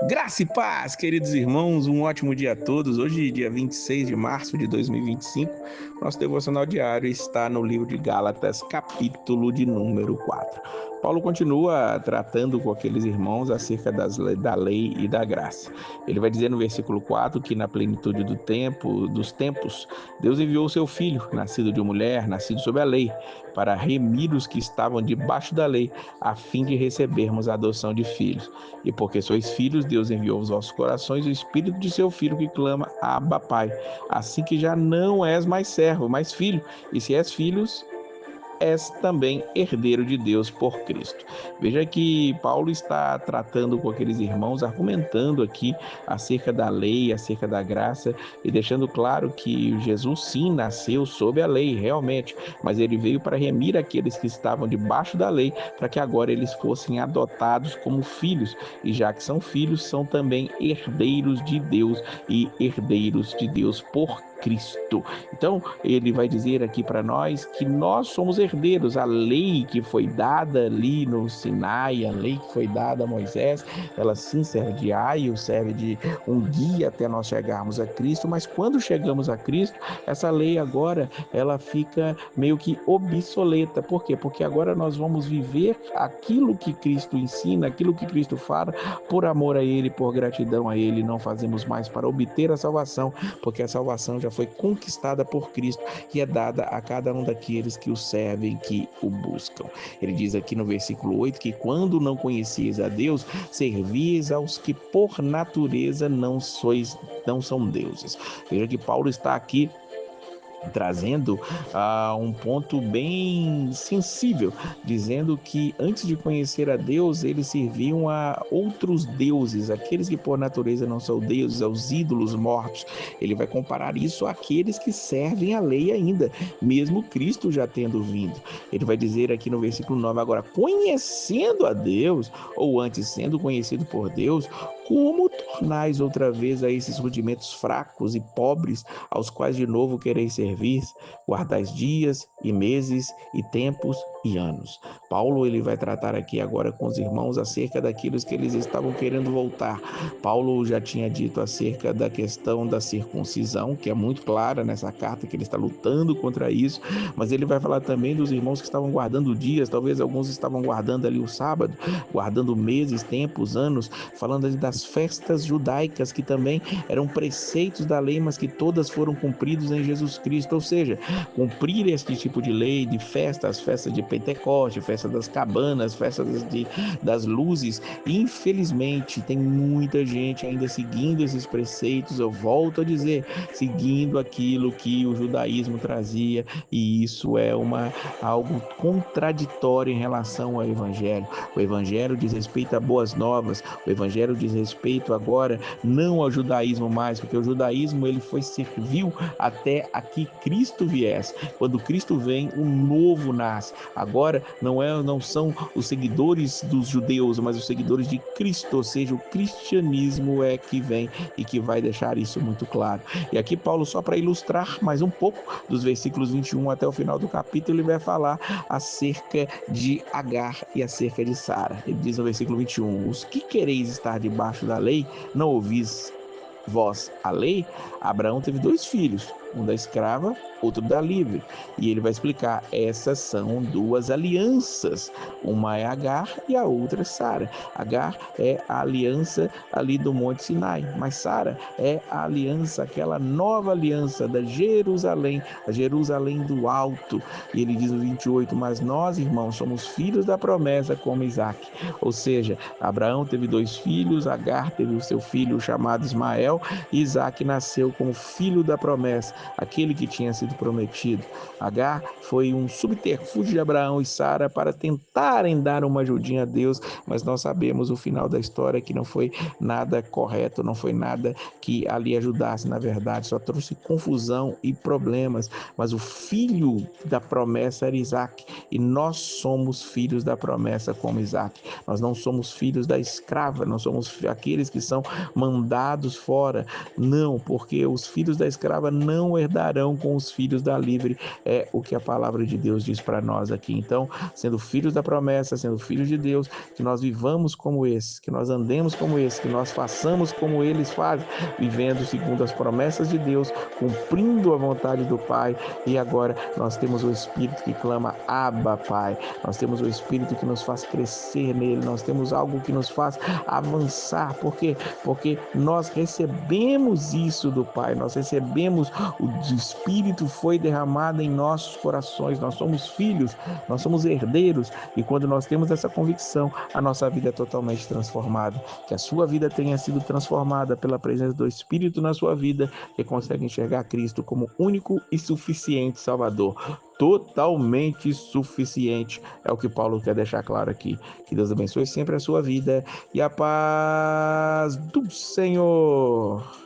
Graça e paz, queridos irmãos, um ótimo dia a todos. Hoje, dia 26 de março de 2025, nosso devocional diário está no livro de Gálatas, capítulo de número 4. Paulo continua tratando com aqueles irmãos acerca da lei e da graça. Ele vai dizer no versículo 4 que na plenitude dos tempos, Deus enviou o seu Filho, nascido de mulher, nascido sob a lei, para remir os que estavam debaixo da lei, a fim de recebermos a adoção de filhos. E porque sois filhos, Deus enviou aos vossos corações o Espírito de seu Filho que clama, Abba, Pai. Assim que já não és mais servo, mas filho. E se és filhos, és também herdeiro de Deus por Cristo. Veja que Paulo está tratando com aqueles irmãos, argumentando aqui acerca da lei, acerca da graça, e deixando claro que Jesus sim nasceu sob a lei, realmente, mas ele veio para remir aqueles que estavam debaixo da lei, para que agora eles fossem adotados como filhos, e já que são filhos, são também herdeiros de Deus e herdeiros de Deus por Cristo. Então, ele vai dizer aqui para nós que nós somos herdeiros. A lei que foi dada ali no Sinai, a lei que foi dada a Moisés, ela sim serve de aio, serve de um guia até nós chegarmos a Cristo, mas quando chegamos a Cristo, essa lei agora, ela fica meio que obsoleta. Por quê? Porque agora nós vamos viver aquilo que Cristo ensina, aquilo que Cristo fala, por amor a Ele, por gratidão a Ele. Não fazemos mais para obter a salvação, porque a salvação já foi conquistada por Cristo e é dada a cada um daqueles que o servem, que o buscam. Ele diz aqui no versículo 8 que quando não conhecias a Deus, servis aos que por natureza não são deuses. Veja que Paulo está aqui trazendo um ponto bem sensível, dizendo que antes de conhecer a Deus, eles serviam a outros deuses, aqueles que por natureza não são deuses, aos ídolos mortos. Ele vai comparar isso àqueles que servem a lei ainda, mesmo Cristo já tendo vindo. Ele vai dizer aqui no versículo 9, agora, conhecendo a Deus, ou antes sendo conhecido por Deus, como tornais outra vez a esses rudimentos fracos e pobres, aos quais de novo quereis servir, guardais dias e meses e tempos e anos. Paulo ele vai tratar aqui agora com os irmãos acerca daqueles que eles estavam querendo voltar. Paulo já tinha dito acerca da questão da circuncisão, que é muito clara nessa carta, que ele está lutando contra isso, mas ele vai falar também dos irmãos que estavam guardando dias, talvez alguns estavam guardando ali o sábado, guardando meses, tempos, anos, falando ali das festas judaicas, que também eram preceitos da lei, mas que todas foram cumpridos em Jesus Cristo, ou seja, cumprir este tipo de lei, de festas, festas de Pentecoste, festa das cabanas, festas das luzes. Infelizmente, tem muita gente ainda seguindo esses preceitos, eu volto a dizer, seguindo aquilo que o judaísmo trazia, e isso é algo contraditório em relação ao Evangelho. O Evangelho diz respeito a boas novas, o Evangelho diz respeito agora não ao judaísmo mais, porque o judaísmo ele foi servil até aqui Cristo viesse. Quando Cristo vem, o novo nasce. Agora não são os seguidores dos judeus, mas os seguidores de Cristo, ou seja, o cristianismo é que vem e que vai deixar isso muito claro. E aqui Paulo, só para ilustrar mais um pouco, dos versículos 21 até o final do capítulo, ele vai falar acerca de Agar e acerca de Sara. Ele diz no versículo 21, os que quereis estar debaixo da lei, não ouvis vós a lei? Abraão teve 2 filhos, um da escrava, outro da livre. E ele vai explicar, essas são 2 alianças. Uma é Agar e a outra é Sara. Agar é a aliança ali do Monte Sinai, mas Sara é a aliança, aquela nova aliança da Jerusalém, a Jerusalém do alto. E ele diz no 28, mas nós, irmãos, somos filhos da promessa como Isaac. Ou seja, Abraão teve 2 filhos, Agar teve o seu filho chamado Ismael, e Isaac nasceu como filho da promessa, aquele que tinha sido prometido. Agar foi um subterfúgio de Abraão e Sara para tentarem dar uma ajudinha a Deus, mas nós sabemos o final da história, que não foi nada correto, não foi nada que ali ajudasse, na verdade, só trouxe confusão e problemas. Mas o filho da promessa era Isaac, e nós somos filhos da promessa como Isaac. Nós não somos filhos da escrava, não somos aqueles que são mandados fora, não, porque os filhos da escrava não não herdarão com os filhos da livre. É o que a palavra de Deus diz para nós aqui. Então, sendo filhos da promessa, sendo filhos de Deus, que nós vivamos como esses, que nós andemos como esses, que nós façamos como eles fazem, vivendo segundo as promessas de Deus, cumprindo a vontade do Pai. E agora nós temos o Espírito que clama: Abba, Pai. Nós temos o Espírito que nos faz crescer nele, nós temos algo que nos faz avançar. Por quê? Porque nós recebemos isso do Pai, nós recebemos, o Espírito foi derramado em nossos corações, nós somos filhos, nós somos herdeiros, e quando nós temos essa convicção, a nossa vida é totalmente transformada. Que a sua vida tenha sido transformada pela presença do Espírito na sua vida, que consegue enxergar Cristo como único e suficiente Salvador, totalmente suficiente. É o que Paulo quer deixar claro aqui. Que Deus abençoe sempre a sua vida e a paz do Senhor.